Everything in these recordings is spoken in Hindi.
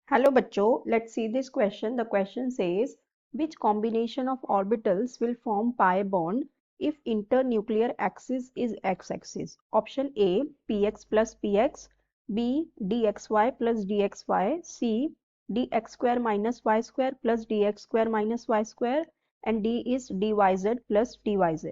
Hello bachcho, let's see this question. The question says, which combination of orbitals will form pi bond if internuclear axis is x-axis? Option A, px plus px, B, dxy plus dxy, C, dx square minus y square plus dx square minus y square, and D is dyz plus dyz.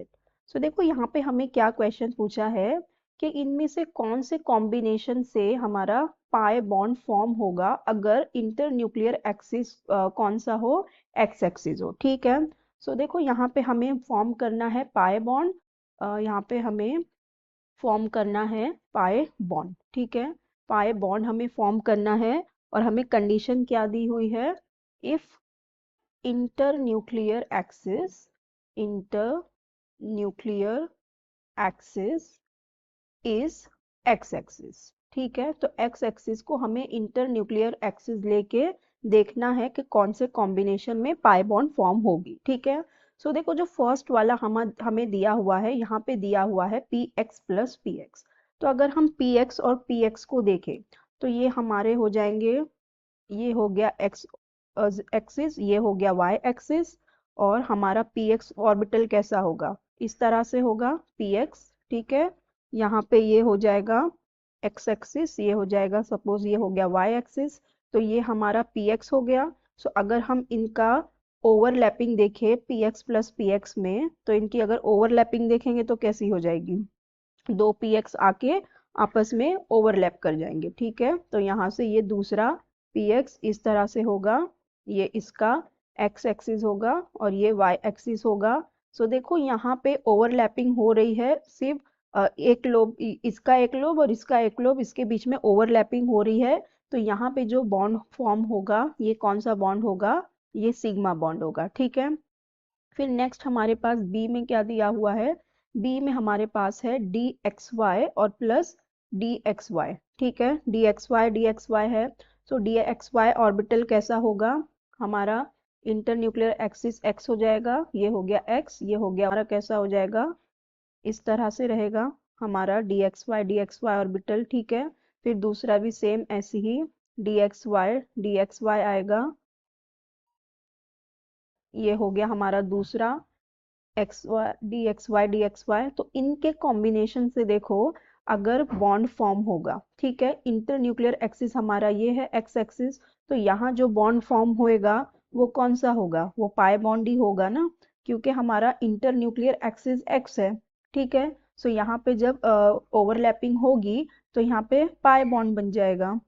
So देखो यहाँ पे हमें क्या क्वेश्चन पूछा है कि इनमें से कौन से कॉम्बिनेशन से हमारा पाई बॉन्ड फॉर्म होगा अगर इंटरन्यूक्लियर एक्सिस कौन सा हो, एक्स एक्सिस हो। ठीक है। सो देखो यहाँ पे हमें फॉर्म करना है पाई बॉन्ड, यहाँ पे हमें फॉर्म करना है पाई बॉन्ड। ठीक है, पाई बॉन्ड हमें फॉर्म करना है और हमें कंडीशन क्या दी हुई है, if internuclear axis, internuclear axis is x axis. ठीक है, तो एक्स एक्सिस को हमें इंटरन्यूक्लियर एक्सिस लेके देखना है कि कौन से कॉम्बिनेशन में पाई बॉन्ड फॉर्म होगी। ठीक है। सो देखो जो फर्स्ट वाला हमें दिया हुआ है, यहाँ पे दिया हुआ है P x plus P x. तो अगर हम पी एक्स और पी एक्स को देखें तो ये हमारे हो जाएंगे, ये हो गया एक्स एक्सिस, ये हो गया वाई एक्सिस, और हमारा पी एक्स ऑर्बिटल कैसा होगा, इस तरह से होगा पी एक्स। ठीक है, यहाँ पे ये हो जाएगा एक्स एक्सिस, ये हो जाएगा सपोज ये हो गया वाई एक्सिस, तो ये हमारा पी एक्स हो गया। सो अगर हम इनका ओवरलैपिंग देखें P x plus P x में, तो इनकी अगर ओवरलैपिंग देखेंगे तो कैसी हो जाएगी, दो पी एक्स आके आपस में ओवरलैप कर जाएंगे। ठीक है, तो यहाँ से ये दूसरा पी एक्स इस तरह से होगा, ये इसका एक्स एक्सिस होगा और ये वाई एक्सिस होगा। सो देखो यहाँ पे ओवरलैपिंग हो रही है, सिर्फ एक लोब, इसका एक लोब और इसका एक लोब, इसके बीच में ओवरलैपिंग हो रही है। तो यहाँ पे जो बॉन्ड फॉर्म होगा ये कौन सा बॉन्ड होगा, ये सिग्मा बॉन्ड होगा। ठीक है, फिर नेक्स्ट हमारे पास बी में क्या दिया हुआ है, बी में हमारे पास है डी एक्स वाई और प्लस डी एक्स वाई। ठीक है, डी एक्स वाई है। सो डी एक्स वाई ऑर्बिटल कैसा होगा, हमारा इंटरन्यूक्लियर एक्सिस एक्स हो जाएगा, ये हो गया एक्स, ये हो गया हमारा कैसा हो जाएगा, इस तरह से रहेगा हमारा डी एक्स वाई ऑर्बिटल। ठीक है, फिर दूसरा भी सेम ऐसे ही डी एक्स वाई आएगा, ये हो गया हमारा दूसरा X Y D X Y. तो इनके कॉम्बिनेशन से देखो अगर बॉन्ड फॉर्म होगा, ठीक है, इंटर न्यूक्लियर एक्सिस हमारा ये है एक्स एक्सिस, तो यहाँ जो बॉन्ड फॉर्म होएगा वो कौन सा होगा, वो पाई बॉन्ड ही होगा ना, क्योंकि हमारा इंटर न्यूक्लियर एक्सिस एक्स है। ठीक है, सो यहाँ पे जब ओवरलैपिंग होगी तो यहाँ पे पाई बॉन्ड बन जाएगा।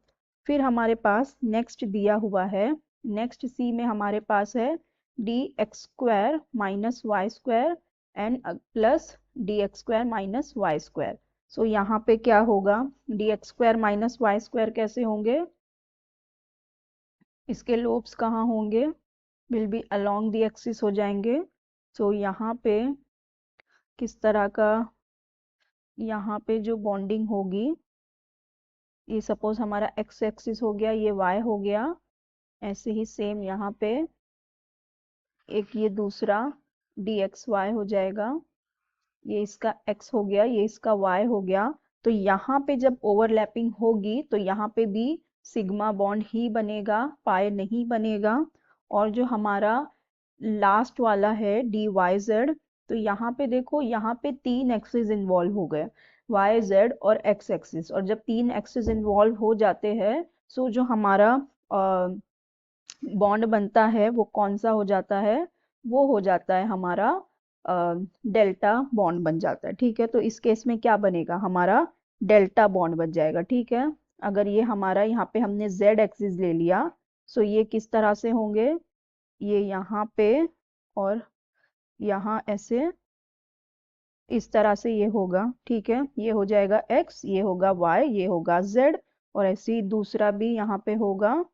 फिर हमारे पास नेक्स्ट दिया हुआ है, नेक्स्ट सी में हमारे पास है D X square minus Y square and plus D X square minus Y square. So यहाँ पे क्या होगा, D X square minus Y square कैसे होंगे, इसके लोब्स कहाँ होंगे, will be along the axis हो जाएंगे। सो यहाँ पे किस तरह का, यहाँ पे जो बॉन्डिंग होगी, ये सपोज हमारा एक्स एक्सिस हो गया, ये वाई हो गया, ऐसे ही सेम यहाँ पे एक ये दूसरा डी एक्स वाई हो जाएगा, ये इसका x हो गया, ये इसका y हो गया। तो यहाँ पे जब ओवरलैपिंग होगी तो यहाँ पे भी सिग्मा बॉन्ड ही बनेगा, पाई नहीं बनेगा। और जो हमारा लास्ट वाला है डी वाई जेड, तो यहाँ पे देखो यहाँ पे तीन एक्सिस इन्वॉल्व हो गए, वाई जेड और एक्स एक्सिस, और जब तीन एक्सिस इन्वॉल्व हो जाते हैं सो जो हमारा बॉन्ड बनता है वो कौन सा हो जाता है, वो हो जाता है हमारा डेल्टा बॉन्ड बन जाता है। ठीक है, तो इस केस में क्या बनेगा, हमारा डेल्टा बॉन्ड बन जाएगा। ठीक है, अगर ये हमारा यहाँ पे हमने जेड एक्सिस ले लिया, सो ये किस तरह से होंगे, ये यहाँ पे और यहाँ ऐसे इस तरह से ये होगा। ठीक है, ये हो जाएगा x, ये होगा y, ये होगा z, और ऐसे ही दूसरा भी यहाँ पे होगा,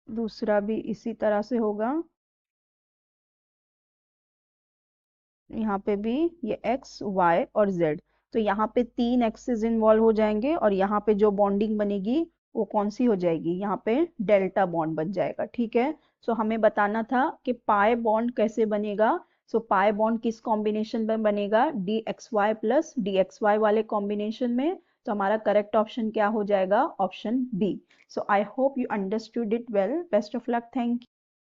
दूसरा भी इसी तरह से होगा, यहाँ पे भी ये x y और z। तो यहाँ पे तीन एक्सिस इन्वॉल्व हो जाएंगे और यहाँ पे जो बॉन्डिंग बनेगी वो कौन सी हो जाएगी, यहाँ पे डेल्टा बॉन्ड बन जाएगा। ठीक है, सो हमें बताना था कि पाई बॉन्ड कैसे बनेगा। सो पाई बॉन्ड किस कॉम्बिनेशन में बनेगा, D X Y plus D X Y वाले कॉम्बिनेशन में। तो हमारा करेक्ट ऑप्शन क्या हो जाएगा? Option B. So I hope you understood it well. Best of luck. Thank you.